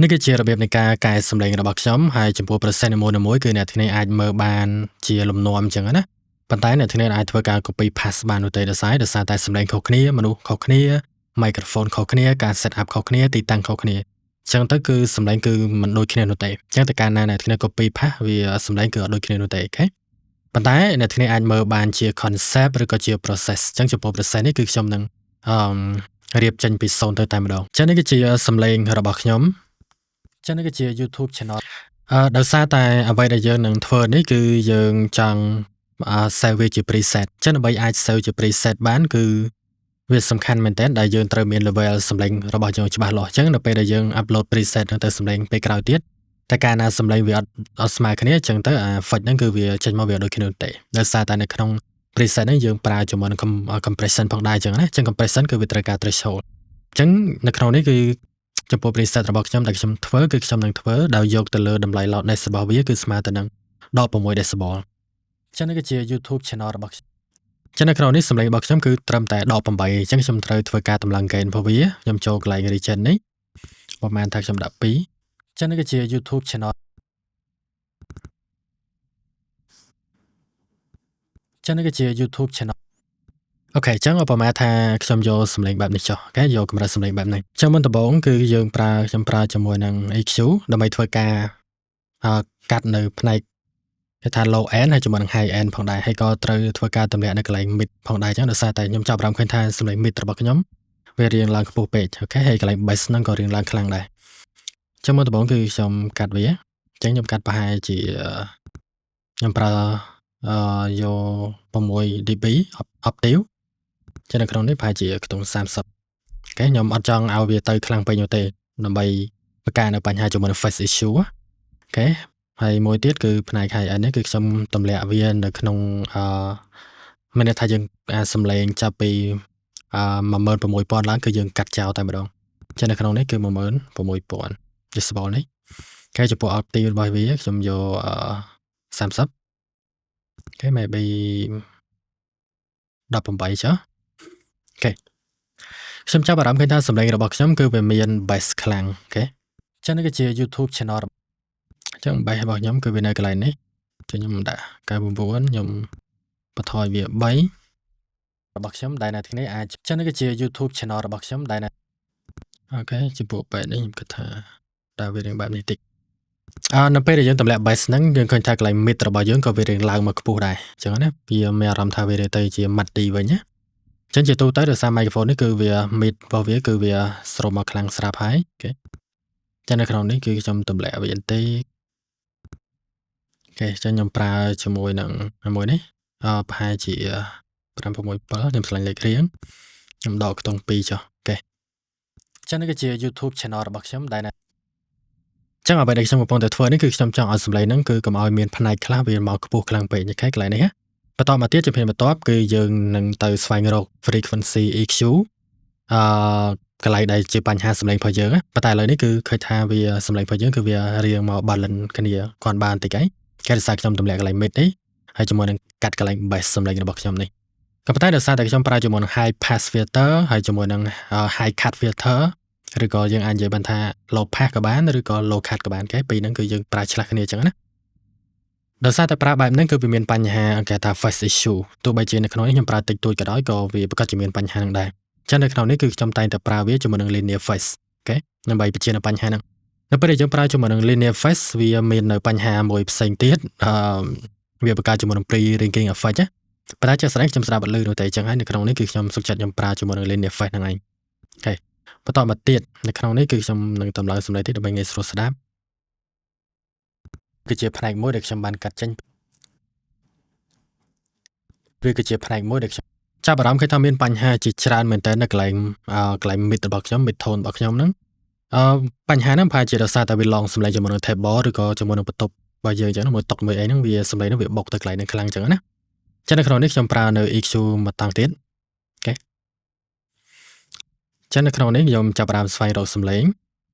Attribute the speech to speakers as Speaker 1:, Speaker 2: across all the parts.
Speaker 1: នេះគឺជារបៀបនៃការកែសំឡេងរបស់ខ្ញុំហើយចំពោះប្រសិននីមួយៗគឺអ្នកធានាអាចមើលបានជាលំនាំអញ្ចឹងណាប៉ុន្តែអ្នកធានាអាចធ្វើការ copy paste បាននោះទេដោយសារតែសំឡេងខុសគ្នាមនុស្សខុសគ្នា microphone ខុសគ្នាការ set up ខុសគ្នាទីតាំងខុសគ្នាអញ្ចឹងទៅគឺសំឡេងគឺមិនដូចគ្នានោះទេអញ្ចឹងតែកាលណាអ្នកធានា copy paste វាសំឡេងគឺអត់ដូចគ្នានោះទេអូខេប៉ុន្តែអ្នកធានាអាចមើលបានជា concept ឬក៏ជា process អញ្ចឹងចំពោះ process នេះគឺខ្ញុំនឹងអឺរៀបចេញពី0ទៅតែម្ដងអញ្ចឹងនេះគឺជាសំឡេងរបស់ខ្ញុំចឹងនេះគឺជា YouTube Channel ដោយសារតែអ្វីដែលយើងនឹងធ្វើនេះគឺយើងចង់save វាជា preset ចឹងដើម្បីអាច save ជា preset បានគឺវាសំខាន់មែនទែនដែលយើងត្រូវមាន level សំឡេងរបស់យើងច្បាស់លាស់ចឹងនៅពេលដែលយើង upload preset ហ្នឹងទៅសំឡេងពេលក្រោយទៀតតែកាលណាសំឡេងវាអត់ស្មើគ្នាចឹងទៅeffect ហ្នឹងគឺវាចេញមកវាអត់ដូចគ្នាទេដោយសារតែនៅក្នុង preset ហ្នឹងយើងប្រើជាមួយនឹង compression ផងដែរចឹងណាចឹង compression គឺវាត្រូវការ threshold ចឹងនៅក្នុងនេះគឺចំពោះ preset របស់ខ្ញុំដែលខ្ញុំធ្វើគឺខ្ញុំនឹងធ្វើដោយយកទៅលើតម្លៃ loudness របស់វាគឺស្មើទៅនឹង16 decibel ចឹងនេះគឺជា YouTube channel របស់ខ្ញុំចឹងនៅក្នុងនេះសំឡេងរបស់ខ្ញុំគឺត្រឹមតែ18អញ្ចឹងខ្ញុំត្រូវធ្វើការតម្លើង gain របស់វាខ្ញុំចូលកន្លែង region នេះប្រហែលថាខ្ញុំដាក់2ចឹងនេះគឺជា YouTube channel ចឹងនេះគឺជា YouTube channel អូខេចឹងឧបមាថាខ្ញុំយកសំឡេងបែបនេះចុះអូខេយកកម្រិតសំឡេងបែបនេះចឹងមុនដំបូងគឺយើងខ្ញុំប្រើជាមួយនឹង EQ ដើម្បីធ្វើការកាត់នៅផ្នែកគេថា low end ហើយជាមួយនឹង high end ផងដែរហើយក៏ត្រូវធ្វើការទម្លាក់នៅកន្លែង mid ផងដែរចឹងដោយសារតែខ្ញុំចាប់អារម្មណ៍ឃើញថាសំឡេង mid របស់ខ្ញុំវារៀងឡើងខ្ពស់ពេកអូខេហើយកន្លែង bass ហ្នឹងក៏រៀងឡើងខ្លាំងដែរចឹងមុនដំបូងគឺខ្ញុំកាត់វាចឹងខ្ញុំកាត់ប្រហែលជាខ្ញុំប្រើយក6 dB octave ចឹងនៅក្នុងនេះប្រហែលជាខ្ទង់30អូខេខ្ញុំអត់ចង់ឲ្យវាទៅខ្លាំងពេកនោះទេដើម្បីបង្ការនៅបញ្ហាជាមួយនឹង face issue អូខេហើយមួយទៀតគឺផ្នែក high end នេះគឺខ្ញុំទម្លាក់វានៅក្នុងមានន័យថាយើងសំឡេងចាប់ពី16000ឡើងគឺយើងកាត់ចោលតែម្ដងចឹងនៅក្នុងនេះគឺ16000 decibel នេះគេចំពោះ octave របស់វាខ្ញុំយក30អូខេ maybe 18ចុះអូខេខ្ញុំចាប់អារម្មណ៍ឃើញថាសំឡេងរបស់ខ្ញុំគឺវាមាន bass ខ្លាំងអូខេចឹងនេះគឺជា YouTube channel ចឹង bass របស់ខ្ញុំគឺវានៅកន្លែងនេះចឹងខ្ញុំដាក់99ខ្ញុំបន្ថយវា3របស់ខ្ញុំដែលអ្នកទាំងនេះអាចចឹងនេះគឺជា YouTube channel របស់ខ្ញុំដែលអូខេចំពោះ bass នេះខ្ញុំគិតថាដើរវារៀងបែបនេះតិចនៅពេលដែលយើងទម្លាក់ bass ហ្នឹងយើងឃើញថាកន្លែង mid របស់យើងក៏វារៀងឡើងមកខ្ពស់ដែរអញ្ចឹងណាវាមានអារម្មណ៍ថាវាទៅជា matte វិញណាចឹងជាទូទៅដោយសារ microphone នេះគឺវា mid របស់វាគឺវាស្រូបមកខ្លាំងស្រាប់ហើយអូខេចឹងនៅក្នុងនេះគឺខ្ញុំទម្លាក់វាបន្តិចអូខេចឹងខ្ញុំប្រើជាមួយនឹងមួយនេះប្រហែលជា567ខ្ញុំឆ្លាញ់លេខរៀងខ្ញុំដកខ្ទង់2ចុះអូខេចឹងនេះគឺជា YouTube channel របស់ខ្ញុំដែលចឹងអ្វីដែលខ្ញុំកំពុងតែធ្វើនេះគឺខ្ញុំចង់ឲ្យសំឡេងហ្នឹងគឺកុំឲ្យមានផ្នែកខ្លះវាមកខ្ពស់ខ្លាំងពេកអូខេកន្លែងនេះណាបន្តមកទៀតជាភានបន្ទាប់គឺយើងនឹងទៅស្វែងរក frequency EQ កន្លែងដែលជាបញ្ហាសំឡេងរបស់យើងប៉ុន្តែឥឡូវនេះគឺឃើញថាវាសំឡេងរបស់យើងគឺវារៀងមក balance គ្នាគាត់បានតិចហើយគេដោយសារខ្ញុំទម្លាក់កន្លែង mid នេះហើយជាមួយនឹងកាត់កន្លែង bass សំឡេងរបស់ខ្ញុំនេះក៏ប៉ុន្តែដោយសារតែខ្ញុំប្រើជាមួយនឹង high pass filter ហើយជាមួយនឹង high cut filter ឬក៏យើងអាចនិយាយបានថា low pass ក៏បានឬក៏ low cut ក៏បានគេពីរហ្នឹងគឺយើងប្រើឆ្លាស់គ្នាអញ្ចឹងណាដោយសារតែប្រើបែបហ្នឹងគឺវាមានបញ្ហាគេថា face issue ទោះបីជានៅក្នុងនេះខ្ញុំប្រើតិចតួចក៏ដោយក៏វាប្រកាសជាមានបញ្ហាហ្នឹងដែរអញ្ចឹងនៅក្នុងនេះគឺខ្ញុំតែងតែប្រើវាជាមួយនឹង linear face អូខេដើម្បីបញ្ជានៅបញ្ហាហ្នឹងនៅពេលដែលយើងប្រើជាមួយនឹង linear face វាមាននៅបញ្ហាមួយផ្សេងទៀតវាបង្កើតជាមួយនឹង pre-ringing effect ណាប៉ុន្តែជាក់ស្ដែងខ្ញុំស្ដាប់អត់ឮនោះទេអញ្ចឹងហើយនៅក្នុងនេះគឺខ្ញុំសុខចិត្តខ្ញុំប្រើជាមួយនឹង linear face ហ្នឹងឯងអូខេបន្តមកទៀតនៅក្នុងនេះគឺខ្ញុំនឹងតម្លើងសំឡេងទៀតដើម្បីងាយស្រួលស្ដាប់គឺជាផ្នែកមួយដែលខ្ញុំបានកាត់ចេញវាគឺជាផ្នែកមួយដែលខ្ញុំចាប់អារម្មណ៍ឃើញថាមានបញ្ហាជាច្រើនមែនទែននៅកន្លែង mid របស់ខ្ញុំ mid tone របស់ខ្ញុំហ្នឹងបញ្ហាហ្នឹងប្រហែលជាដោយសារតែវាឡងសំឡេងជាមួយនឹង table ឬក៏ជាមួយនឹងបន្ទប់របស់យើងអញ្ចឹងមួយតុកមួយអីហ្នឹងវាសំឡេងហ្នឹងវាបុកទៅកន្លែងហ្នឹងខ្លាំងអញ្ចឹងណាចឹងនៅក្នុងនេះខ្ញុំប្រើនៅ EQ មួយតង់ទៀតអូខេចឹងនៅក្នុងនេះខ្ញុំចាប់ផ្ដើមស្វែងរកសំឡេង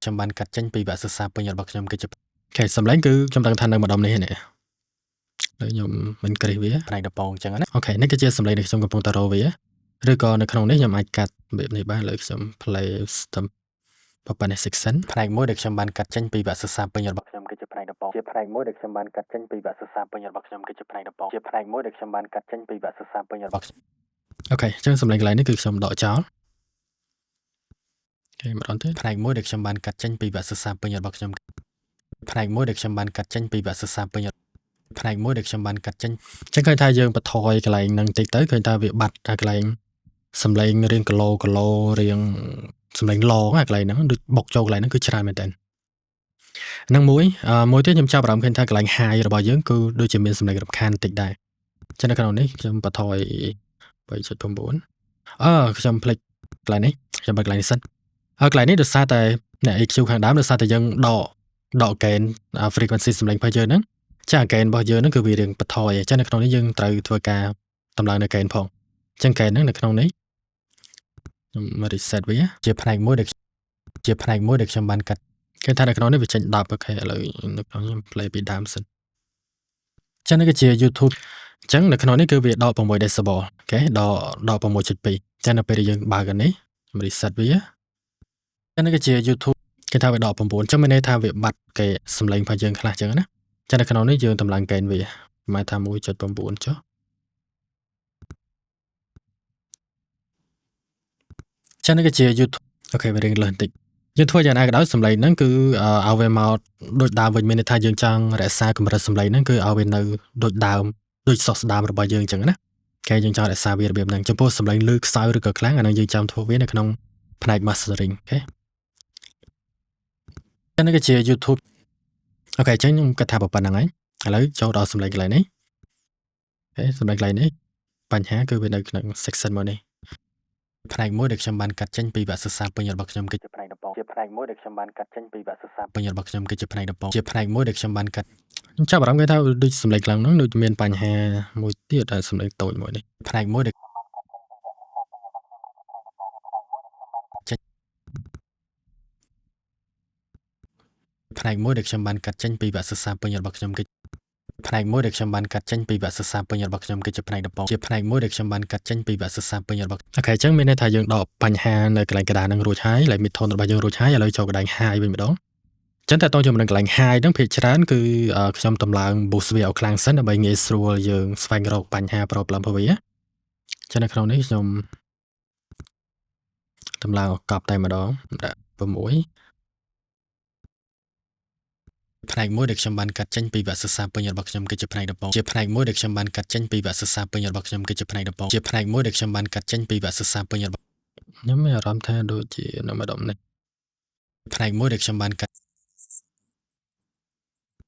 Speaker 1: ខ្ញុំបានកាត់ចេញពីវគ្គសិក្សាពេញរបស់ខ្ញុំគឺជាអូខេសំឡេងគឺខ្ញុំដឹងថានៅម្ដុំនេះនេះហើយខ្ញុំមិនគ្រីសវាផ្នែកដបងអញ្ចឹងណាអូខេនេះគឺជាសំឡេងដែលខ្ញុំកំពុងតែរកវាឬក៏នៅក្នុងនេះខ្ញុំអាចកាត់របៀបនេះបានលើខ្ញុំ play system Papane section ផ្នែកមួយដែលខ្ញុំបានកាត់ចេញពីវគ្គសិក្សាពេញរបស់ខ្ញុំគឺជាផ្នែកដំបូងជាផ្នែកមួយដែលខ្ញុំបានកាត់ចេញពីវគ្គសិក្សាពេញរបស់ខ្ញុំគឺជាផ្នែកដំបូងជាផ្នែកមួយដែលខ្ញុំបានកាត់ចេញពីវគ្គសិក្សាពេញរបស់ខ្ញុំអូខេអញ្ចឹងសម្លេងកន្លែងនេះគឺខ្ញុំដកចោលអូខេម្ដងទៀតផ្នែកមួយដែលខ្ញុំបានកាត់ចេញពីវគ្គសិក្សាពេញរបស់ខ្ញុំផ្នែកមួយដែលខ្ញុំបានកាត់ចេញពីវគ្គសិក្សាពេញផ្នែកមួយដែលខ្ញុំបានកាត់ចេញអញ្ចឹងឃើញថាយើងបន្ថយកន្លែងហ្នឹងតិចទៅឃើញថាវាបាត់អាកន្លែងសម្លេងរៀងគីឡូរៀងសម្លេងឡងអាកន្លែងហ្នឹងដូចបុកចូលកន្លែងហ្នឹងគឺច្រើនមែនតើនឹងមួយទៀតខ្ញុំចាប់អារម្មណ៍ឃើញថាកន្លែង high របស់យើងគឺដូចជាមានសម្លេងរំខានបន្តិចដែរអញ្ចឹងនៅក្នុងនេះខ្ញុំបន្ថយ 3.9 ខ្ញុំភ្លេចកន្លែងនេះខ្ញុំបិទកន្លែងនេះសិនហើយកន្លែងនេះដោយសារតែអ្នក EQ ខាងដើមដោយសារតែយើងដក gain frequency សម្លេងរបស់យើងហ្នឹងចា gain របស់យើងហ្នឹងគឺវារៀងបន្ថយអញ្ចឹងនៅក្នុងនេះយើងត្រូវធ្វើការតម្លើងនៅ gain ផងអញ្ចឹង gain ហ្នឹងនៅក្នុងនេះខ្ញុំ reset វាជាផ្នែកមួយដែលខ្ញុំបានកាត់គេថានៅក្នុងនេះវាចេញ10អូខេឥឡូវនៅក្នុងខ្ញុំ play ពីដើមសិនអញ្ចឹងនេះគឺជា YouTube អញ្ចឹងនៅក្នុងនេះគឺវាដក6 decibel អូខេដក 6.2 អញ្ចឹងនៅពេលដែលយើងបើកអានេះខ្ញុំ reset វាអញ្ចឹងនេះគឺជា YouTube គេថាវាដក9អញ្ចឹងមានន័យថាវាបាត់គេសំឡេងរបស់យើងខ្លះអញ្ចឹងណាអញ្ចឹងនៅក្នុងនេះយើងតម្លើង gain វាប្រហែលថា 1.9 ចុះអញ្ចឹងនេះគឺជា YouTube អូខេវារៀងលើសបន្តិចយើងធ្វើយ៉ាងណាក៏ដោយសម្លេងហ្នឹងគឺឲ្យវាមកដូចដើមវិញមានន័យថាយើងចង់រក្សាកម្រិតសម្លេងហ្នឹងគឺឲ្យវានៅដូចដើមដូចសោះស្ដាមរបស់យើងអញ្ចឹងណាគេយើងចង់រក្សាវារបៀបហ្នឹងចំពោះសម្លេងលឺខ្សោយឬក៏ខ្លាំងអាហ្នឹងយើងចាំធ្វើវានៅក្នុងផ្នែក mastering អូខេអញ្ចឹងនេះគឺជា YouTube អូខេអញ្ចឹងខ្ញុំគិតថាប៉ុណ្្នឹងហើយឥឡូវចូលដល់សម្លេងកន្លែងនេះអូខេសម្លេងកន្លែងនេះបញ្ហាគឺវានៅក្នុង section មួយនេះផ្នែកមួយដែលខ្ញុំបានកាត់ចេញពីវគ្គសិក្សាពេញរបស់ខ្ញុំគឺជាផ្នែកដំបូងជាផ្នែកមួយដែលខ្ញុំបានកាត់ចេញពីវគ្គសិក្សាពេញរបស់ខ្ញុំគឺជាផ្នែកដំបូងជាផ្នែកមួយដែលខ្ញុំបានកាត់ខ្ញុំចាប់អារម្មណ៍គេថាដូចសម្លេងខ្លាំងហ្នឹងដូចមានបញ្ហាមួយទៀតដែលសម្លេងតូចមួយនេះផ្នែកមួយដែលផ្នែកមួយដែលខ្ញុំបានកាត់ចេញពីវគ្គសិក្សាពេញរបស់ខ្ញុំគឺផ្នែកមួយដែលខ្ញុំបានកាត់ចេញពីវគ្គសិក្សាពេញរបស់ខ្ញុំគឺជាផ្នែកដំបូងជាផ្នែកមួយដែលខ្ញុំបានកាត់ចេញពីវគ្គសិក្សាពេញរបស់អូខេអញ្ចឹងមានន័យថាយើងដកបញ្ហានៅកន្លែងកណ្ដាលហ្នឹងរួចហើយហើយ mid tone របស់យើងរួចហើយឥឡូវចូលកន្លែង high វិញម្ដងចឹងតើតើជាមួយនឹងកន្លែង high ហ្នឹងភាគច្រើនគឺខ្ញុំតម្លើង boost វាឲ្យខ្លាំងសិនដើម្បីងាយស្រួលយើងស្វែងរកបញ្ហា problem របស់វាចឹងនៅក្នុងនេះខ្ញុំតម្លើងកប់តែម្ដងដាក់6ផ្នែកមួយដែលខ្ញុំបានកាត់ចេញពីវគ្គសិក្សាពេញរបស់ខ្ញុំគឺជាផ្នែកដំបូងជាផ្នែកមួយដែលខ្ញុំបានកាត់ចេញពីវគ្គសិក្សាពេញរបស់ខ្ញុំគឺជាផ្នែកដំបូងជាផ្នែកមួយដែលខ្ញុំបានកាត់ចេញពីវគ្គសិក្សាពេញរបស់ខ្ញុំមានអារម្មណ៍ថាដូចជានៅម្ដុំនេះផ្នែកមួយដែលខ្ញុំបានកាត់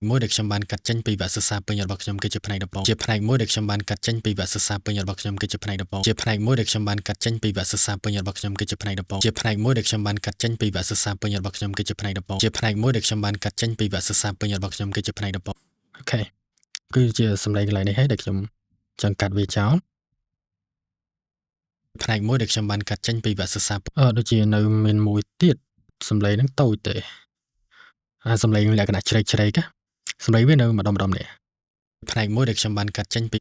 Speaker 1: មួយដែលខ្ញុំបានកាត់ចេញពីវគ្គសិក្សាពេញរបស់ខ្ញុំគឺជាផ្នែកដំបូងជាផ្នែកមួយដែលខ្ញុំបានកាត់ចេញពីវគ្គសិក្សាពេញរបស់ខ្ញុំគឺជាផ្នែកដំបូងជាផ្នែកមួយដែលខ្ញុំបានកាត់ចេញពីវគ្គសិក្សាពេញរបស់ខ្ញុំគឺជាផ្នែកដំបូងជាផ្នែកមួយដែលខ្ញុំបានកាត់ចេញពីវគ្គសិក្សាពេញរបស់ខ្ញុំគឺជាផ្នែកដំបូងជាផ្នែកមួយដែលខ្ញុំបានកាត់ចេញពីវគ្គសិក្សាពេញរបស់ខ្ញុំគឺជាផ្នែកដំបូងអូខេគឺជាសម្លេងកន្លែងនេះហើយដែលខ្ញុំចង់កាត់វាចោលផ្នែកមួយដែលខ្ញុំបានកាត់ចេញពីវគ្គសិក្សាដូចជានៅមានមួយទៀតសម្លេងហ្នឹងតូចទេសម្លេងលក្ខណៈជ្រេកណាសម្លេងវានៅម្ដុំនេះផ្នែកមួយដែលខ្ញុំបានកាត់ចេញពី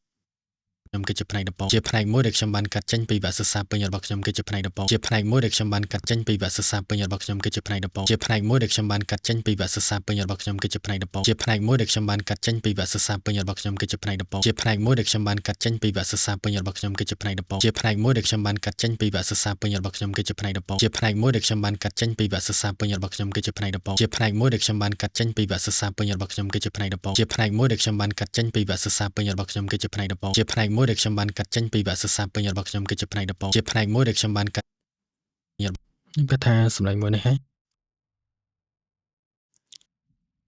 Speaker 1: ខ្ញុំគឺជាផ្នែកដំបូងជាផ្នែកមួយដែលខ្ញុំបានកាត់ចេញពីវគ្គសិក្សាពេញរបស់ខ្ញុំគឺជាផ្នែកដំបូងជាផ្នែកមួយដែលខ្ញុំបានកាត់ចេញពីវគ្គសិក្សាពេញរបស់ខ្ញុំគឺជាផ្នែកដំបូងជាផ្នែកមួយដែលខ្ញុំបានកាត់ចេញពីវគ្គសិក្សាពេញរបស់ខ្ញុំគឺជាផ្នែកដំបូងជាផ្នែកមួយដែលខ្ញុំបានកាត់ចេញពីវគ្គសិក្សាពេញរបស់ខ្ញុំគឺជាផ្នែកដំបូងជាផ្នែកមួយដែលខ្ញុំបានកាត់ចេញពីវគ្គសិក្សាពេញរបស់ខ្ញុំគឺជាផ្នែកដំបូងជាផ្នែកមួយដែលខ្ញុំបានកាត់ចេញពីវគ្គសិក្សាពេញរបស់ខ្ញុំគឺជាផ្នែកដំបូងជាផ្នែកមួយដែលខ្ញុំបានកាត់ចេញពីវគ្គសិក្សាពេញរបស់ខ្ញុំគឺជាផ្នែកដំបូងជាផ្នែកមួយដែលខ្ញុំបានកាត់ចេញពីវគ្គសិក្សាពេញរបស់ខ្ញុំគឺជាផ្នែកដំបូងជាផ្នែកមួយដែលខ្ញុំបានកាត់ចេញពីវគ្គសិក្សាពេញរបស់ខ្ញុំគឺជាផ្នែកដំបូងជាផ្នែកមួយដែលខ្ញុំបានកាត់ចេញពីវគ្គសិក្សាពេញរបស់ខ្ញុំគឺជាផ្នែកដំបូងជាផ្នែកមួយដែលខ្ញុំបានកាត់ខ្ញុំគិតថាសម្លេងមួយនេះហើយ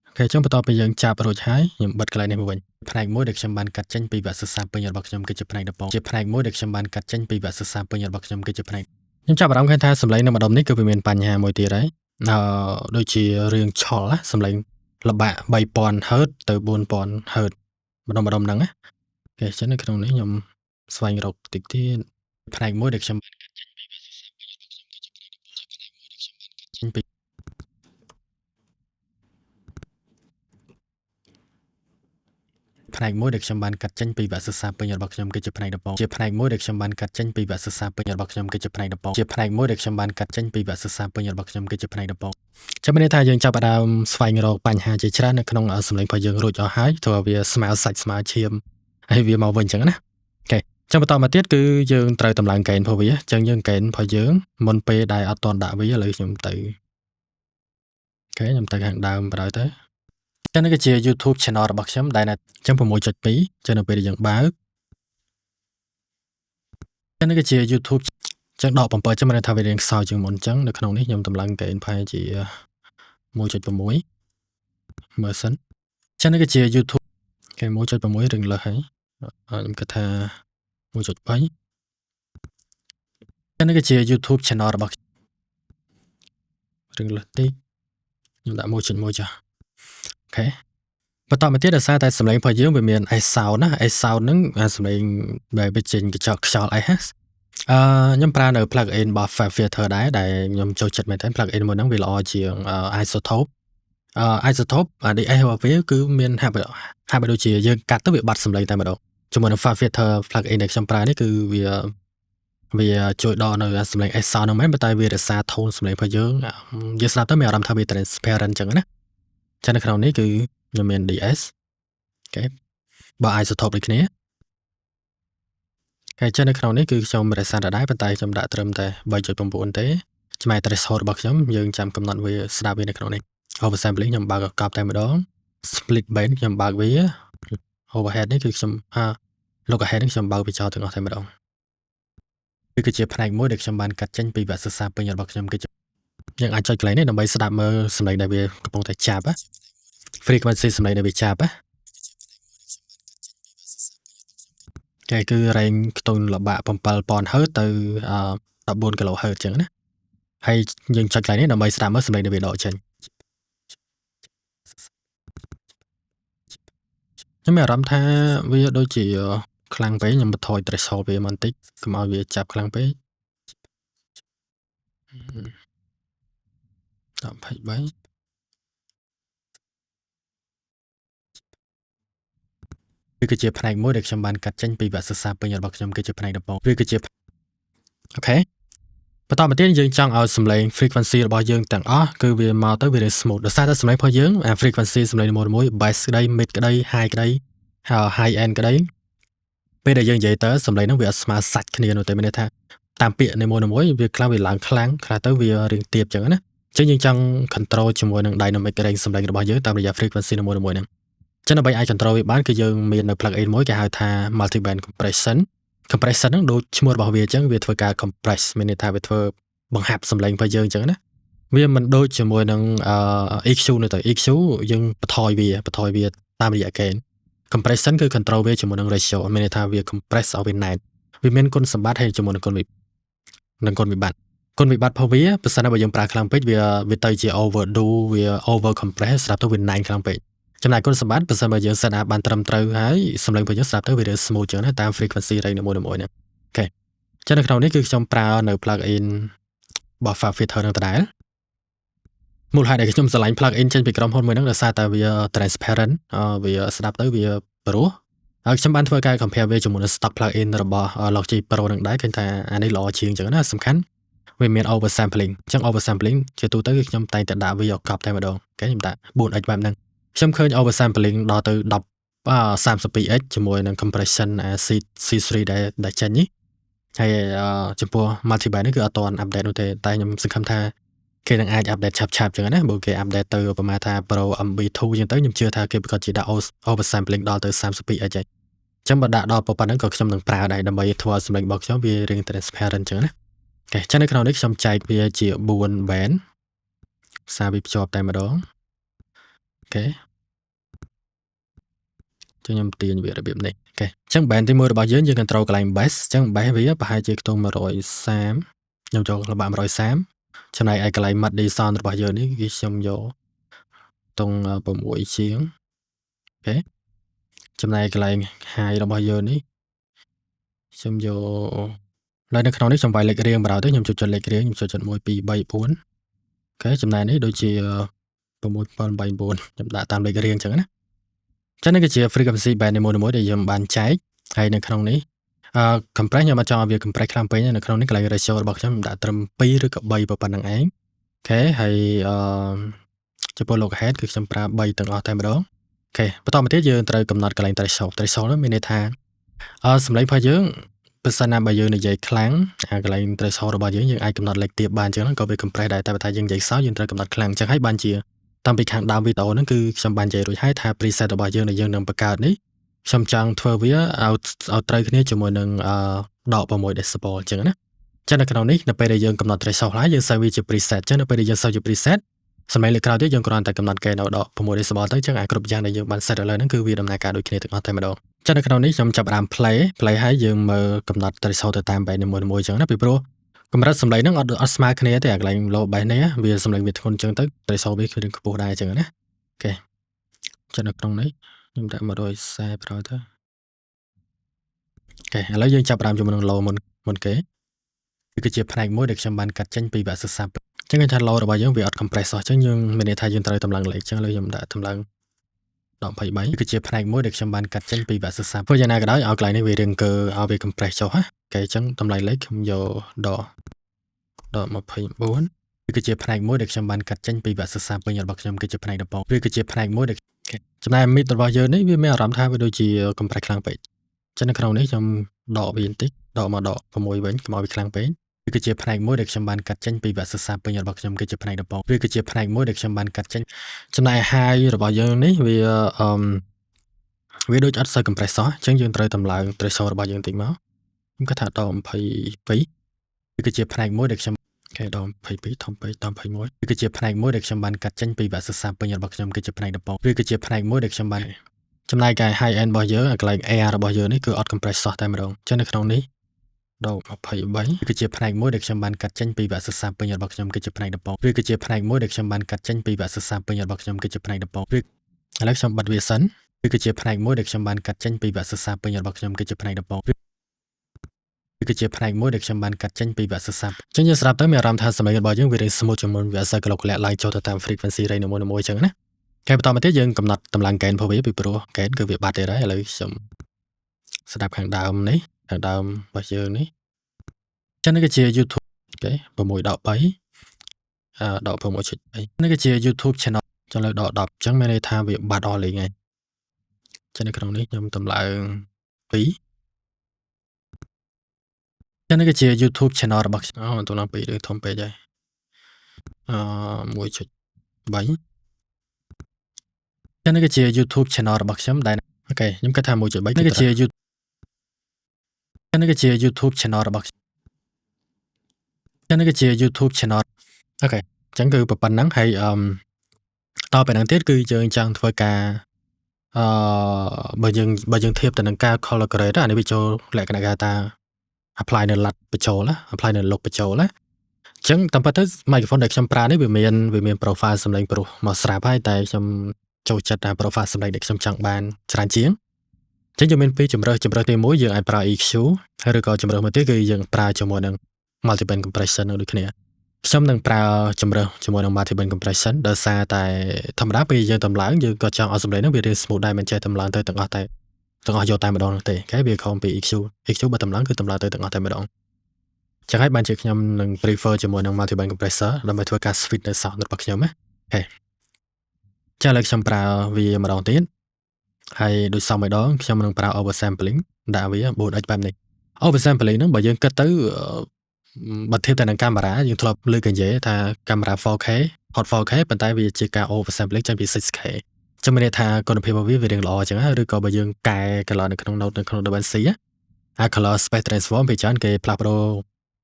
Speaker 1: អូខេចុងបន្ទាប់ពីយើងចាប់រួចហើយខ្ញុំបិទកន្លែងនេះមកវិញផ្នែកមួយដែលខ្ញុំបានកាត់ចេញពីវគ្គសិក្សាពេញរបស់ខ្ញុំគឺជាផ្នែកដំបូងជាផ្នែកមួយដែលខ្ញុំបានកាត់ចេញពីវគ្គសិក្សាពេញរបស់ខ្ញុំគឺជាផ្នែកខ្ញុំចាប់អារម្មណ៍ឃើញថាសម្លេងនៅម្ដុំនេះគឺវាមានបញ្ហាមួយទៀតហើយដូចជារឿងឆុលណាសម្លេងល្បាក់ 3000 Hz ទៅ 4000 Hz ម្ដុំហ្នឹងណាអូខេអញ្ចឹងនៅក្នុងនេះខ្ញុំស្វែងរកតិចទៀតផ្នែកមួយដែលខ្ញុំចេញពី ផ្នែកមួយដែលខ្ញុំបានកាត់ចេញពីវគ្គសិក្សាពេញរបស់ខ្ញុំគឺជាផ្នែកដំបូងជាផ្នែកមួយដែលខ្ញុំបានកាត់ចេញពីវគ្គសិក្សាពេញរបស់ខ្ញុំគឺជាផ្នែកដំបូងជាផ្នែកមួយដែលខ្ញុំបានកាត់ចេញពីវគ្គសិក្សាពេញរបស់ខ្ញុំគឺជាផ្នែកដំបូងចាំមានន័យថាយើងចាប់ផ្ដើមស្វែងរកបញ្ហាជាច្រើននៅក្នុងសម្លេងរបស់យើងរួចអស់ហើយទោះវាស្មើសាច់ស្មើឈាមហើយវាមកវិញអញ្ចឹងណាអូខេចាំបន្តមកទៀតគឺយើងត្រូវតម្លើងកេនរបស់វាអញ្ចឹងយើងកេនរបស់យើងមុនពេលដែលអត់ទាន់ដាក់វាឥឡូវខ្ញុំទៅអូខេខ្ញុំទៅខាងដើមបណ្ដោយទៅចឹងនេះគឺជា YouTube channel របស់ខ្ញុំដែលចឹង 6.2 ចឹងនៅពេលដែលយើងបើកចឹងនេះគឺជា YouTube ចឹងដក7ចឹងមិនថាវារៀងខ្សោយជាងមុនចឹងនៅក្នុងនេះខ្ញុំតម្លើង gain ផែជា 1.6 មើលសិនចឹងនេះគឺជា YouTube គេ 1.6 រៀងលើសហើយខ្ញុំគិតថា 1.3 ចឹងនេះគឺជា YouTube channel របស់រៀងលើសតិចខ្ញុំដាក់ 1.1 ចាអូខេបន្តមកទៀតដោយសារតែសម្លេងរបស់យើងវាមាន S sound ណា S sound ហ្នឹងសម្លេងដែលវាចេញកញ្ចក់ខ្យល់ S ខ្ញុំប្រើនៅ plugin របស់ Fab Filter ដែរដែលខ្ញុំចូលចិត្តមែនតើ plugin មួយហ្នឹងវាល្អជាង Isotope Isotope DS របស់វាគឺមានហាក់បីដូចជាយើងកាត់ទៅវាបាត់សម្លេងតែម្ដងជាមួយនឹង Fab Filter plugin ដែលខ្ញុំប្រើនេះគឺវាជួយដកនៅសម្លេង S sound ហ្នឹងមែនតែវារក្សា tone សម្លេងរបស់យើងស្ដាប់ទៅមានអារម្មណ៍ថាវា transparent អញ្ចឹងណាចឹងនៅក្នុងនេះគឺខ្ញុំមាន DS អូខេបើ Isotope ដូចគ្នាហើយចឹងនៅក្នុងនេះគឺខ្ញុំរក្សាដែរប៉ុន្តែខ្ញុំដាក់ត្រឹមតែ 3.9 ទេចំណែក threshold របស់ខ្ញុំយើងចាំកំណត់វាស្ដាប់វានៅក្នុងនេះ oversampling ខ្ញុំបើកកប់តែម្ដង split band ខ្ញុំបើកវា overhead នេះគឺខ្ញុំlockerhead នេះខ្ញុំបើកវាចោលទាំងអស់តែម្ដងវាគឺជាផ្នែកមួយដែលខ្ញុំបានកាត់ចេញពីវគ្គសិក្សាពេញរបស់ខ្ញុំគឺជាយើងអាចចុចកន្លែងនេះដើម្បីស្ដាប់មើលសម្លេងដែលវាកំពុងតែចាប់ frequency សម្លេងដែលវាចាប់គេគឺ range ខ្ទង់ល្បាក់ 7000 Hz ទៅ 14 kHz អញ្ចឹងណាហើយយើងចុចកន្លែងនេះដើម្បីស្ដាប់មើលសម្លេងដែលវាដកចេញខ្ញុំមានអារម្មណ៍ថាវាដូចជាខ្លាំងពេកខ្ញុំបន្ថយ threshold វាបន្តិចកុំឲ្យវាចាប់ខ្លាំងពេក23វាគឺជាផ្នែកមួយដែលខ្ញុំបានកាត់ចេញពីវគ្គសិក្សាពេញរបស់ខ្ញុំគឺជាផ្នែកដំបូងវាគឺជាអូខេបន្តមកទៀតយើងចង់ឲ្យសម្លេង frequency របស់យើងទាំងអស់គឺវាមកទៅវា smooth ដោយសារតែសម្លេងរបស់យើងfrequency សម្លេងមួយ bass ក្តី mid ក្តី high ក្តីហើយ high end ក្តីពេលដែលយើងនិយាយទៅសម្លេងហ្នឹងវាអត់ស្មើសាច់គ្នានោះទេមានន័យថាតាមពាក្យនីមួយវាខ្លះវាឡើងខ្លាំងខ្លះទៅវារៀងទាបអញ្ចឹងណាអញ្ចឹងយើងចង់ control ជាមួយនឹង dynamic range សម្លេងរបស់យើងតាមរយៈ frequency នីមួយហ្នឹងចឹងដើម្បីអាច control វាបានគឺយើងមាននៅ plugin មួយគេហៅថា multiband compression ហ្នឹងដូចឈ្មោះរបស់វាអញ្ចឹងវាធ្វើការ compress មានន័យថាវាធ្វើបង្ហាប់សម្លេងរបស់យើងអញ្ចឹងណាវាមិនដូចជាមួយនឹងEQ នៅទៅ EQ យើងបន្ថយវាតាមរយៈ gain compression គឺ control វាជាមួយនឹង ratio មានន័យថាវា compress ឲ្យវាណែនវាមានគុណសម្បត្តិហើយជាមួយនឹងគុណវិបត្តិរបស់វាបើសិនបើយើងប្រើខ្លាំងពេកវាទៅជា overdo វា over compress ស្រាប់ទៅវាណែនខ្លាំងពេកចំណែកគុណសម្បត្តិបើសិនបើយើង set up បានត្រឹមត្រូវហើយសម្លេងរបស់យើងស្ដាប់ទៅវា smooth ចឹងណាតាម frequency range មួយហ្នឹងអូខេចឹងនៅក្នុងនេះគឺខ្ញុំប្រើនៅ plugin របស់ Fab Filter នឹងដដែលមូលហេតុដែលខ្ញុំឆ្លាញ់ plugin ចេញពីក្រុមហ៊ុនមួយហ្នឹងដោយសារតែវា transparent វាស្ដាប់ទៅវាព្រោះហើយខ្ញុំបានធ្វើការ compare វាជាមួយនឹង stock plugin របស់ Logic Pro នឹងដែរឃើញថាអានេះល្អជាងចឹងណាសំខាន់វាមាន oversampling អញ្ចឹង oversampling ជាទូទៅគឺខ្ញុំតែងតែដាក់វាកប់តែម្ដងអូខេខ្ញុំដាក់ 4x បែបហ្នឹងខ្ញុំឃើញ oversampling ដល់ទៅ32x ជាមួយនឹង compression C3 ដែលចេញនេះហើយចំពោះ multiband នេះគឺអត់ទាន់ update នោះទេតែខ្ញុំសង្ឃឹមថាគេនឹងអាច update ឆាប់ចឹងណាបើគេ update ទៅប្រហែលថា Pro MB2 ចឹងទៅខ្ញុំជឿថាគេប្រកាសជាដាក់ oversampling ដល់ទៅ 32x ហើយចឹងបើដាក់ដល់ប៉ុណ្ណឹងក៏ខ្ញុំនឹងប្រើដែរដើម្បីធ្វើឲ្យសម្លេងរបស់ខ្ញុំវារៀង transparent ចឹងណាអូខេចឹងនៅក្នុងនេះខ្ញុំចែកវាជា4 band សារវាភ្ជាប់តែម្ដងអូខេខ្ញុំទាញវារបៀបនេះអូខេអញ្ចឹង band ទី1របស់យើង control កន្លែង bass អញ្ចឹង bass វាប្រហែលជាខ្ទង់130ខ្ញុំចូលល្បាក់130ចំណែកឯកន្លែង mid sound របស់យើងនេះគឺខ្ញុំយកខ្ទង់6ជាងអូខេចំណែកកន្លែង high របស់យើងនេះខ្ញុំយកឡើយនៅក្នុងនេះខ្ញុំវាយលេខរៀងបណ្ដោយទៅខ្ញុំចុចលេខរៀងខ្ញុំចុច1 2 3 4អូខេចំណែកនេះដូចជា6 7 8 9ខ្ញុំដាក់តាមលេខរៀងអញ្ចឹងណា ចឹងនេះគឺជា frequency band នីមួយៗដែលយើងបានចែកហើយនៅក្នុងនេះcompress ខ្ញុំអត់ចង់ឲ្យវា compress ខ្លាំងពេកនៅក្នុងនេះកន្លែង ratio របស់ខ្ញុំដាក់ត្រឹម2ឬក៏3ប៉ុណ្្នឹងឯងអូខេហើយចំពោះ local head គឺខ្ញុំប្រើ3ទាំងអស់តែម្ដងអូខេបន្តមកទៀតយើងត្រូវកំណត់កន្លែង threshold នោះមានន័យថាសម្លេងរបស់យើងបើសិនណាបើយើងនិយាយខ្លាំងកន្លែង threshold របស់យើងអាចកំណត់លេខទាបបានអញ្ចឹងក៏វា compress ដែរតែបើថាយើងនិយាយសោយើងត្រូវកំណត់ខ្លាំងអញ្ចឹងហើយបានជាតាំងពីខាងដើមវីដេអូហ្នឹងគឺខ្ញុំបាននិយាយរួចហើយថា preset របស់យើងដែលយើងនឹងបង្កើតនេះខ្ញុំចង់ធ្វើវាឲ្យត្រូវគ្នាជាមួយនឹងដក6 decibel អញ្ចឹងណាចឹងនៅក្នុងនេះនៅពេលដែលយើងកំណត់ threshold ហើយយើងសេវាជា preset ចឹងនៅពេលដែលយើងសេវជា preset សម្លេងលើក្រោយទៀតយើងគ្រាន់តែកំណត់កេរនៅដក6 decibel ទៅចឹងអាចគ្រប់យ៉ាងដែលយើងបាន set ឥឡូវហ្នឹងគឺវាដំណើរការដូចគ្នាទាំងអស់តែម្ដងចឹងនៅក្នុងនេះខ្ញុំចាប់ផ្ដើម play ហើយយើងមើលកំណត់ threshold ទៅតាមបែបនីមួយៗចឹងណាពីព្រោះកម្រិតសម្លេងហ្នឹងអត់ស្មើគ្នាទេអាកន្លែង low bass នេះវាសម្លេងវាធ្ងន់ចឹងទៅ threshold វាគឺរឿងខ្ពស់ដែរចឹងណាអូខេចឹងនៅក្នុងនេះខ្ញុំដាក់140 pro ទៅអូខេឥឡូវយើងចាប់ផ្ដើមជាមួយនឹង low មុនគេវាគឺជាផ្នែកមួយដែលខ្ញុំបានកាត់ចេញពីវគ្គសិក្សាចឹងគេថា low របស់យើងវាអត់ compress អស់ចឹងយើងមានន័យថាយើងត្រូវតម្លើងលេខចឹងឥឡូវខ្ញុំដាក់តម្លើង23គឺជាផ្នែកមួយដែលខ្ញុំបានកាត់ចេញពីវគ្គសិក្សាព្រោះយ៉ាងណាក៏ដោយឲ្យកន្លែងនេះវារៀងកើឲ្យវា compress ចុះណាអូខេចឹងតម្លៃលេខខ្ញុំយកដក24វាគឺជាផ្នែកមួយដែលខ្ញុំបានកាត់ចេញពីវគ្គសិក្សាពេញរបស់ខ្ញុំគឺជាផ្នែកដំបូងវាគឺជាផ្នែកមួយដែលចំណែក mid របស់យើងនេះវាមានអារម្មណ៍ថាវាដូចជា compress ខ្លាំងពេកចឹងនៅក្នុងនេះខ្ញុំដកវាបន្តិចដកមកដក6វិញកុំឲ្យវាខ្លាំងពេកវាគឺជាផ្នែកមួយដែលខ្ញុំបានកាត់ចេញពីវគ្គសិក្សាពេញរបស់ខ្ញុំគឺជាផ្នែកដំបូងវាគឺជាផ្នែកមួយដែលខ្ញុំបានកាត់ចេញចំណែក high របស់យើងនេះវាដូចអត់សូវ compress សោះអញ្ចឹងយើងត្រូវតម្លើង threshold របស់យើងតិចមកខ្ញុំគាត់ថាដល់22វាគឺជាផ្នែកមួយដែលខ្ញុំគេដល់22ធំពេកដល់21វាគឺជាផ្នែកមួយដែលខ្ញុំបានកាត់ចេញពីវគ្គសិក្សាពេញរបស់ខ្ញុំគឺជាផ្នែកដំបូងវាគឺជាផ្នែកមួយដែលខ្ញុំបានចំណែកឯ high end របស់យើងកន្លែង air របស់យើងនេះគឺអត់ compress សោះតែម្ដងអញ្ចឹងនៅក្នុងនេះដល់23គឺជាផ្នែកមួយដែលខ្ញុំបានកាត់ចេញពីវគ្គសិក្សាពេញរបស់ខ្ញុំគឺជាផ្នែកដំបូងវាគឺជាផ្នែកមួយដែលខ្ញុំបានកាត់ចេញពីវគ្គសិក្សាពេញរបស់ខ្ញុំគឺជាផ្នែកដំបូងឥឡូវខ្ញុំបិទវាសិនវាគឺជាផ្នែកមួយដែលខ្ញុំបានកាត់ចេញពីវគ្គសិក្សាពេញរបស់ខ្ញុំគឺជាផ្នែកដំបូងវាគឺជាផ្នែកមួយដែលខ្ញុំបានកាត់ចេញពីវគ្គសិក្សាអញ្ចឹងយើងស្រាប់ទៅមានអារម្មណ៍ថាសម្លេងរបស់យើងវារៀង smooth ជាងមុនវាអត់សូវក្លុកក្លាក់ឡើងចុះទៅតាម frequency range នីមួយៗអញ្ចឹងណាហើយបន្តមកទៀតយើងកំណត់តម្លើង gain របស់វាពីព្រោះ gain គឺវាបាត់ទៀតហើយឥឡូវខ្ញុំស្ដាប់ខាងដើមនេះខាងដើមរបស់យើងនេះចឹងនេះគឺជា YouTube អូខេ6ដក3ដក 6.3 នេះគឺជា YouTube channel ចឹងលើដក10ចឹងមានន័យថាវាបាត់អស់លេងហើយចឹងនៅក្នុងនេះខ្ញុំតម្លើង2ចឹងនេះគឺជា YouTube channel របស់ខ្ញុំតម្លើង2ឬធំពេកហើយ1.3ចឹងនេះគឺជា YouTube channel របស់ខ្ញុំដែលអូខេខ្ញុំគិតថា 1.3 នេះគឺជា នេះគឺជា YouTube channel របស់ខ្ញុំចឹងនេះគឺជា YouTube channel អូខេចឹងគឺប៉ុណ្ណឹងហើយតទៅនឹងទៀតគឺយើងចង់ធ្វើការបើយើងធៀបទៅនឹងការ color grade អានេះវាចូលលក្ខណៈគេថា apply នៅ LUT បញ្ចូលណា apply នៅ look បញ្ចូលណាអញ្ចឹងតាមពិតទៅ microphone ដែលខ្ញុំប្រើនេះវាមាន profile សំឡេងព្រោះមកស្រាប់ហើយតែខ្ញុំចូលចិត្តថា profile សំឡេងដែលខ្ញុំចង់បានច្រើនជាងអញ្ចឹងយើងមានពីរជម្រើសទី1យើងអាចប្រើ EQ ឬក៏ជម្រើសមួយទៀតគឺយើងប្រើជាមួយនឹង multiband compression នឹងដូចគ្នាខ្ញុំនឹងប្រើជម្រើសជាមួយនឹង multiband compression ដោយសារតែធម្មតាពេលយើងតម្លើងយើងក៏ចង់ឲ្យសំឡេងហ្នឹងវារៀង smooth ដែរមិនចេះតម្លើងទៅទាំងអស់យកតែម្ដងទេអូខេវាខំពី EQ បើតម្លើងគឺតម្លើងទៅទាំងអស់តែម្ដងចឹងហើយបានជាខ្ញុំនឹង prefer ជាមួយនឹង multiband compressor ដើម្បីធ្វើការ switch នៅ sound របស់ខ្ញុំណាអូខេចាឥឡូវខ្ញុំប្រើវាម្ដងទៀតហើយដូចសមម្ដងខ្ញុំនឹងប្រើ oversampling ដាក់វា 4x បែបនេះ oversampling ហ្នឹងបើយើងគិតទៅបើធៀបទៅនឹងកាមេរ៉ាយើងធ្លាប់លើកនិយាយថាកាមេរ៉ា 4K hot 4K ប៉ុន្តែវាជាការ oversampling ចេញពី 6K ចាំមានន័យថាគុណភាពរបស់វារៀងល្អអញ្ចឹងឬក៏បើយើងកែ color នៅក្នុង note នៅក្នុង DaVinci អា color space transform ពីច្រើនគេផ្លាស់ប្ដូរ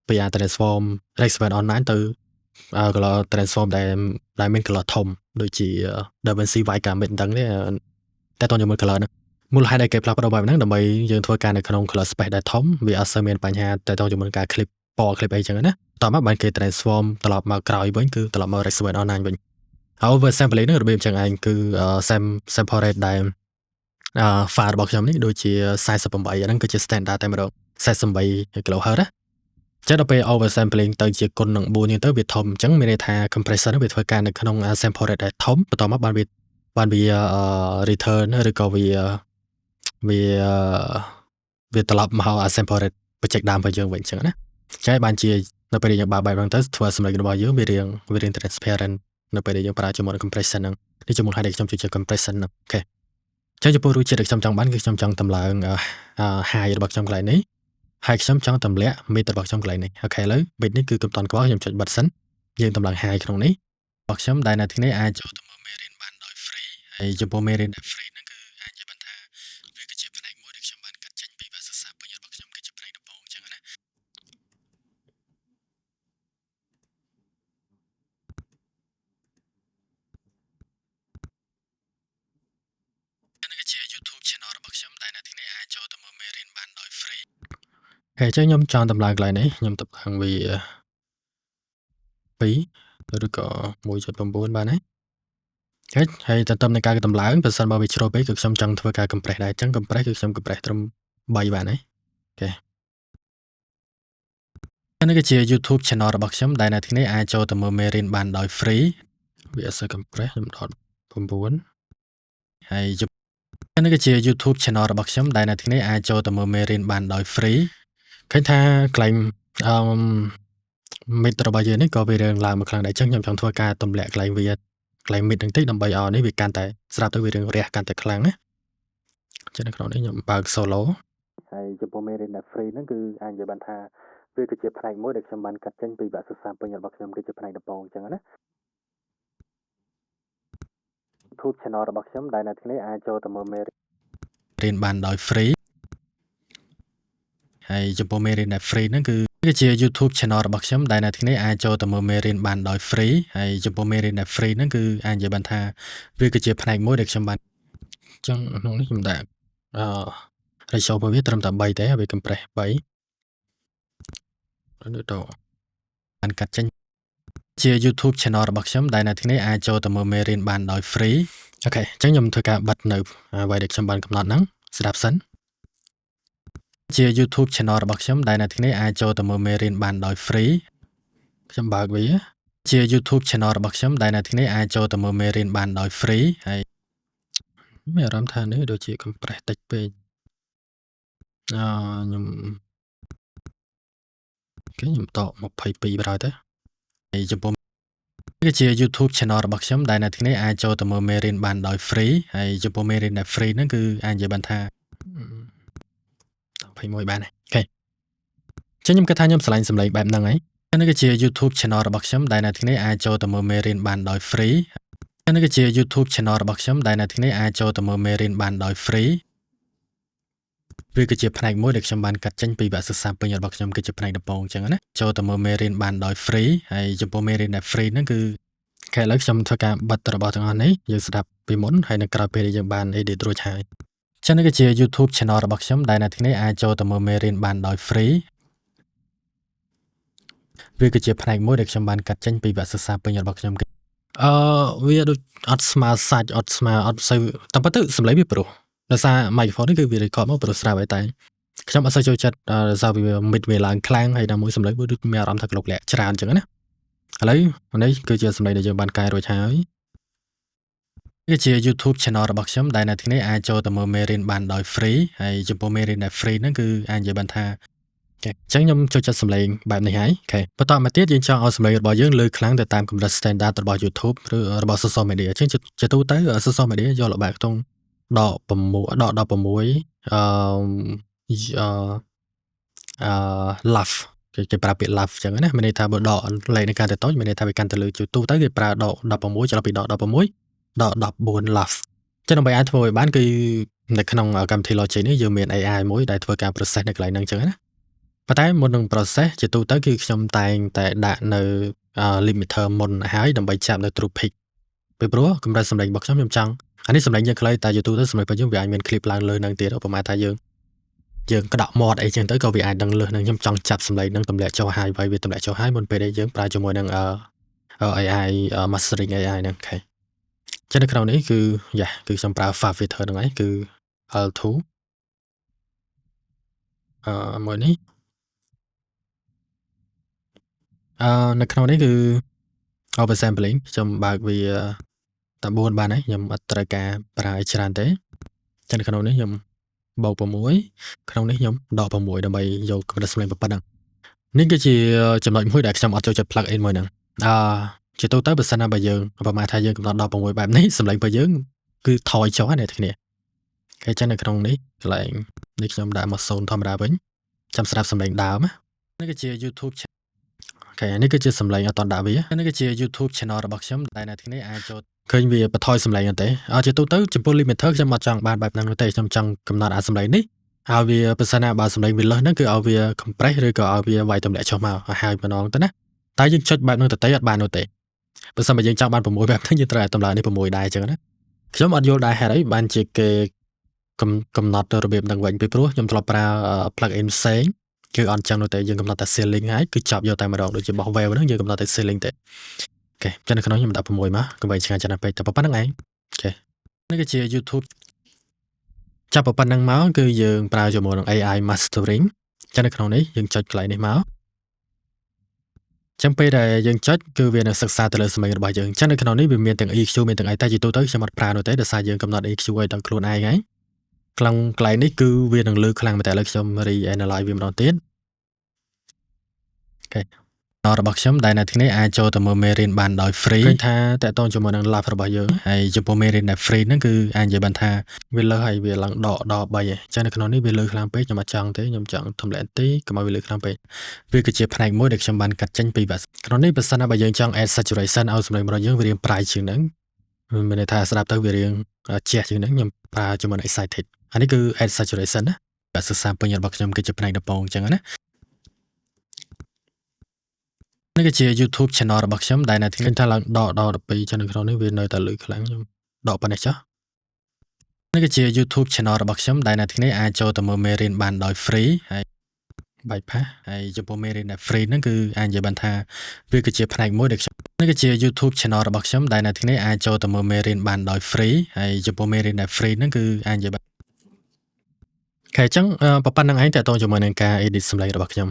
Speaker 1: ពី transform Resolve online ទៅ color transform ដែលមាន color ធំដូចជា DaVinci Vega Mid ហ្នឹងទេតែតោះជាមួយ color ហ្នឹងមូលហេតុដែលគេផ្លាស់ប្ដូរបែបហ្នឹងដើម្បីយើងធ្វើការនៅក្នុង color space ដែលធំវាអត់សូវមានបញ្ហាតែតោះជាមួយការ clip ពណ៌ clip អីចឹងណាតោះមកបានគេ transform ត្រឡប់មកក្រោយវិញគឺត្រឡប់មក Resolve online វិញហើយ oversampling ហ្នឹងរបៀបចឹងឯងគឺ sample rate ដែលfile របស់ខ្ញុំនេះដូចជា48អាហ្នឹងគឺជា standard តែម្ដង48 kHz ណាចឹងដល់ពេល oversampling ទៅជាគុណនឹង4ហ្នឹងទៅវាធំអញ្ចឹងមានន័យថា compressor ហ្នឹងវាធ្វើការនៅក្នុង sample rate ដែលធំបន្ទាប់មកបានវា បានវាreturn ឬក៏វាត្រឡប់មកអា sample rate បញ្ចេញដើមរបស់យើងវិញអញ្ចឹងណាចា៎បានជានៅពេលដែលយើងបើកបែបហ្នឹងទៅធ្វើឲ្យសម្លេងរបស់យើងវារៀង transparent នៅពេលដែលយើងប្រើជាមួយនឹង compression ហ្នឹងនេះជាមូលហេតុដែលខ្ញុំចូលចិត្ត compression ហ្នឹងអូខេចឹងចំពោះរសជាតិដែលខ្ញុំចង់បានគឺខ្ញុំចង់តម្លើងhigh របស់ខ្ញុំកន្លែងនេះហើយខ្ញុំចង់ទម្លាក់ mid របស់ខ្ញុំកន្លែងនេះអូខេឥឡូវ mid នេះគឺកំតន់ខ្វល់ខ្ញុំចុចបិទសិនយើងតម្លើង high ក្នុងនេះរបស់ខ្ញុំដែលនៅទីនេះអាចចូលទៅមើលមេរៀនបានដោយ free ហើយចំពោះមេរៀនដែល free ហ្នឹងគឺអាចនិយាយបានថាវាគឺជាផ្នែកមួយដែលខ្ញុំបានកាត់ចេញពីវគ្គសិក្សាពេញរបស់ខ្ញុំគឺជាផ្នែកដំបូងអញ្ចឹងណានេះគឺជា YouTube channel របស់ខ្ញុំដែលនៅទីនេះអាចចូលទៅមើលមេរៀនបានដោយ free ហើយអញ្ចឹងខ្ញុំចង់តម្លើងកន្លែងនេះខ្ញុំតម្លើងវា2ឬក៏1.9បានហើយទន្ទឹមនឹងការតម្លើងបើសិនបើវាជ្រុលពេកគឺខ្ញុំចង់ធ្វើការ compress ដែរអញ្ចឹង compress គឺខ្ញុំ compress ត្រឹម3បានអូខេនេះគឺជា YouTube channel របស់ខ្ញុំដែលនៅទីនេះអាចចូលទៅមើលមេរៀនបានដោយ free វាអត់សូវ compress ខ្ញុំដក9ហើយនេះគឺជា YouTube channel របស់ខ្ញុំដែលនៅទីនេះអាចចូលទៅមើលមេរៀនបានដោយ free ឃើញថាកន្លែងmid របស់យើងនេះក៏វារឿងឡើងមកខ្លាំងដែរអញ្ចឹងខ្ញុំចង់ធ្វើការទម្លាក់កន្លែង mid ហ្នឹងតិចដើម្បីឲ្យនេះវាកាន់តែស្រាប់ទៅវារឿងរះកាន់តែខ្លាំងណាចឹងនៅក្នុងនេះខ្ញុំបើក solo ហើយចំពោះមេរៀនដែល free ហ្នឹងគឺអាចនិយាយបានថាវាគឺជាផ្នែកមួយដែលខ្ញុំបានកាត់ចេញពីវគ្គសិក្សាពេញរបស់ខ្ញុំគឺជាផ្នែកដំបូងអញ្ចឹងណា YouTube channel របស់ខ្ញុំដែលនៅទីនេះអាចចូលទៅមើលមេរៀនបានដោយ free ហើយចំពោះមេរៀនដែល free ហ្នឹងគឺជា YouTube channel របស់ខ្ញុំដែលនៅទីនេះអាចចូលទៅមើលមេរៀនបានដោយ free ហើយចំពោះមេរៀនដែល free ហ្នឹងគឺអាចនិយាយបានថាវាគឺជាផ្នែកមួយដែលខ្ញុំបានអញ្ចឹងក្នុងនេះខ្ញុំដាក់ratio របស់វាត្រឹមតែ3ទេវា compress 3នេះទៅបានកាត់ចេញជា YouTube channel របស់ខ្ញុំដែលនៅទីនេះអាចចូលទៅមើលមេរៀនបានដោយ free អូខេអញ្ចឹងខ្ញុំធ្វើការបិទនៅអ្វីដែលខ្ញុំបានកំណត់ហ្នឹងស្ដាប់សិនជា YouTube channel របស់ខ្ញុំដែលនៅទីនេះអាចចូលទៅមើលមេរៀនបានដោយ free ខ្ញុំបើកវាជា YouTube channel របស់ខ្ញុំដែលនៅទីនេះអាចចូលទៅមើលមេរៀនបានដោយ free ហើយមានអារម្មណ៍ថានេះដូចជា compress តិចពេកខ្ញុំខ្ញុំត22បណ្ដោយទៅហើយចំពោះនេះជា YouTube channel របស់ខ្ញុំដែលនៅទីនេះអាចចូលទៅមើលមេរៀនបានដោយ free ហើយចំពោះមេរៀនដែល free ហ្នឹងគឺអាចនិយាយបានថា21បានអូខេចឹងខ្ញុំគិតថាខ្ញុំឆ្លាញ់សម្លេងបែបហ្នឹងហើយនេះគឺជា YouTube channel របស់ខ្ញុំដែលនៅទីនេះអាចចូលទៅមើលមេរៀនបានដោយ free នេះគឺជា YouTube channel របស់ខ្ញុំដែលនៅទីនេះអាចចូលទៅមើលមេរៀនបានដោយ free វាគឺជាផ្នែកមួយដែលខ្ញុំបានកាត់ចេញពីវគ្គសិក្សាពេញរបស់ខ្ញុំគឺជាផ្នែកដំបូងអញ្ចឹងណាចូលទៅមើលមេរៀនបានដោយ free ហើយចំពោះមេរៀនដែល free ហ្នឹងគឺខែឥឡូវខ្ញុំធ្វើការបិទរបស់ទាំងអស់នេះយើងស្ដាប់ពីមុនហើយនៅក្រោយពេលដែលយើងបាន edit រួចហើយចឹងនេះគឺជា YouTube channel របស់ខ្ញុំដែលនៅទីនេះអាចចូលទៅមើលមេរៀនបានដោយ free វាគឺជាផ្នែកមួយដែលខ្ញុំបានកាត់ចេញពីវគ្គសិក្សាពេញរបស់ខ្ញុំវាដូចអត់ស្មើសាច់អត់ស្មើអត់សូវតាមពិតទៅសម្លេងវាប្រុសដោយសារ microphone នេះគឺវា record មកប្រុសស្រាប់ហើយតែខ្ញុំអត់សូវចូលចិត្តដោយសារវា mid វាឡើងខ្លាំងហើយដល់មួយសម្លេងវាដូចមានអារម្មណ៍ថាក្លុកលាក់ច្រើនអញ្ចឹងណាឥឡូវនេះគឺជាសម្លេងដែលយើងបានកែរួចហើយនេះជា YouTube channel របស់ខ្ញុំដែលនៅទីនេះអាចចូលទៅមើលមេរៀនបានដោយ free ហើយចំពោះមេរៀនដែល free ហ្នឹងគឺអាចនិយាយបានថាអញ្ចឹងខ្ញុំចូលចិត្តសម្លេងបែបនេះហើយអូខេបន្តមកទៀតយើងចង់ឲ្យសម្លេងរបស់យើងលើខ្លាំងទៅតាមកម្រិត standard របស់ YouTube ឬរបស់ social media អញ្ចឹងជាទូទៅ social media យកល្បែខ្ទង់ដក16ដក16laugh គេប្រើពាក្យ laugh អញ្ចឹងណាមានន័យថាបើដកលេខនៃការទៅតូចមានន័យថាវាកាន់តែលើជាទូទៅគេប្រើដក16ចន្លោះពីដក16ដល់14 laugh ចឹងដើម្បីអាចធ្វើឲ្យបានគឺនៅក្នុងកម្មវិធី Logic នេះយើងមាន AI មួយដែលធ្វើការ process នៅកន្លែងហ្នឹងអញ្ចឹងណាប៉ុន្តែមុននឹង process ជាទូទៅគឺខ្ញុំតែងតែដាក់នៅ limiter មុនហើយដើម្បីចាប់នៅ true peak ពីព្រោះកម្រិតសម្លេងរបស់ខ្ញុំចង់អានេះសម្លេងយើងខ្លីតែជាទូទៅសម្លេងរបស់យើងវាអាចមាន clip ឡើងលើនឹងទៀតប្រហែលថាយើងក្តក់មាត់អីចឹងទៅក៏វាអាចដឹងលើសនឹងខ្ញុំចង់ចាប់សម្លេងនឹងទម្លាក់ចុះហើយវាទម្លាក់ចុះហើយមុនពេលដែលយើងប្រើជាមួយនឹងAI mastering AI ហ្នឹងអូខេចឹងនៅក្នុងនេះគឺគឺខ្ញុំប្រើ fast filter ហ្នឹងហើយគឺ L2 មួយនេះនៅក្នុងនេះគឺ oversampling ខ្ញុំបើកវា តែ4បានហើយខ្ញុំអត់ត្រូវការប្រើឲ្យច្រើនទេចឹងនៅក្នុងនេះខ្ញុំបូក6ក្នុងនេះខ្ញុំដក6ដើម្បីយកកម្រិតសំឡេងប៉ុណ្ណឹងនេះគឺជាចំណុចមួយដែលខ្ញុំអត់ចូលចិត្ត plug in មួយហ្នឹងជាទូទៅបើសិនណាបើយើងប្រហែលថាយើងកំណត់ដល់6បែបនេះសំឡេងរបស់យើងគឺថយចុះអ្នកគ្នាគេចឹងនៅក្នុងនេះកន្លែងនេះខ្ញុំដាក់មក0ធម្មតាវិញចាំស្ដាប់សំឡេងដើមនេះគឺជា YouTube អូខេនេះគឺជាសំឡេងអត់តដាក់វានេះគឺជា YouTube channel របស់ខ្ញុំដែលអ្នកគ្នាអាចចូលឃើញវាបន្ថយសំឡេងទេជាទូទៅចំពោះ limiter ខ្ញុំអត់ចង់បានបែបហ្នឹងទេខ្ញុំចង់កំណត់អាសំឡេងនេះឲ្យវាបើសិនណាបើសំឡេងវាលើសហ្នឹងគឺឲ្យវា compress ឬក៏ឲ្យវាវាយទម្លាក់ចុះមកឲ្យហើយម្ដងទៅណាតែយើងចុចបែបហ្នឹងទៅអត់បាននោះទេបើសិនបើយើងចង់បាន6បែបហ្នឹងយើងត្រូវឲ្យតម្លើងនេះ6ដែរអញ្ចឹងណាខ្ញុំអត់យល់ដែរហេតុអីបានជាគេកំណត់ទៅរបៀបហ្នឹងវិញពីព្រោះខ្ញុំធ្លាប់ប្រើ plug in ផ្សេងគឺអត់ចឹងនោះទេយើងកំណត់តែ ceiling ហើយគឺចប់យកតែម្ដងដូចជាបោះ wave ហ្នឹងយើងកំណត់តែ ceiling ទេអូខេចឹងនៅក្នុងខ្ញុំដាក់6មកកុំឲ្យឆ្ងាយច្រើនពេកតែប៉ុណ្្នឹងឯងអូខេនេះគឺជា YouTube ចាប់ប៉ុណ្្នឹងមកគឺយើងប្រើជាមួយនឹង AI mastering ចឹងនៅក្នុងនេះយើងចុចកន្លែងនេះមកចឹងពេលដែលយើងចុចគឺវានឹងសិក្សាទៅលើសំឡេងរបស់យើងចឹងនៅក្នុងនេះវាមានទាំង EQ មានទាំងអីតែជាទូទៅខ្ញុំអត់ប្រើនោះទេដោយសារយើងកំណត់ EQ ឲ្យដល់ខ្លួនឯងហើយខ្លាំងកន្លែងនេះគឺវានឹងលើខ្លាំងមែនតែឥឡូវខ្ញុំ re-analyze វាម្ដងទៀតអូខេរបស់ខ្ញុំដែលអ្នកទាំងនេះអាចចូលទៅមើលមេរៀនបានដោយ free ឃើញថាតើតើជាមួយនឹង live របស់យើងហើយចំពោះមេរៀនដែល free ហ្នឹងគឺអាចនិយាយបានថាវាលើសហើយវាឡើងដកដល់3ហើយចឹងនៅក្នុងនេះវាលើខ្លាំងពេកខ្ញុំអត់ចង់ទេខ្ញុំចង់ទម្លាក់តិចកុំឲ្យវាលើខ្លាំងពេកវាគឺជាផ្នែកមួយដែលខ្ញុំបានកាត់ចេញពីក្នុងនេះបើសិនណាបើយើងចង់ add saturation ឲ្យសំឡេងរបស់យើងវារៀងប្រៃជាងហ្នឹងមានន័យថាស្ដាប់ទៅវារៀងជះជាងហ្នឹងខ្ញុំប្រើជាមួយនឹង excited អានេះគឺ add saturation ណាបាទសិក្សាពេញរបស់ខ្ញុំគឺជាផ្នែកដំបូងអញ្ចឹងណានេះគឺជា YouTube channel របស់ខ្ញុំដែលអ្នកទាំងថាឡើងដកដល់12ចឹងនៅក្នុងនេះវានៅតែលឺខ្លាំងខ្ញុំដកប៉ុណ្ណេះចុះនេះគឺជា YouTube channel របស់ខ្ញុំដែលអ្នកទាំងនេះអាចចូលទៅមើលមេរៀនបានដោយ free ហើយ bypass ហើយចំពោះមេរៀនដែល free ហ្នឹងគឺអាចនិយាយបានថាវាគឺជាផ្នែកមួយដែលខ្ញុំនេះគឺជា YouTube channel របស់ខ្ញុំដែលអ្នកទាំងនេះអាចចូលទៅមើលមេរៀនបានដោយ free ហើយចំពោះមេរៀនដែល free ហ្នឹងគឺអាចនិយាយបានអូខេចឹងប៉ុណ្្នឹងឯងតើតើជាមួយនឹងការ edit សំឡេងរបស់ខ្ញុំ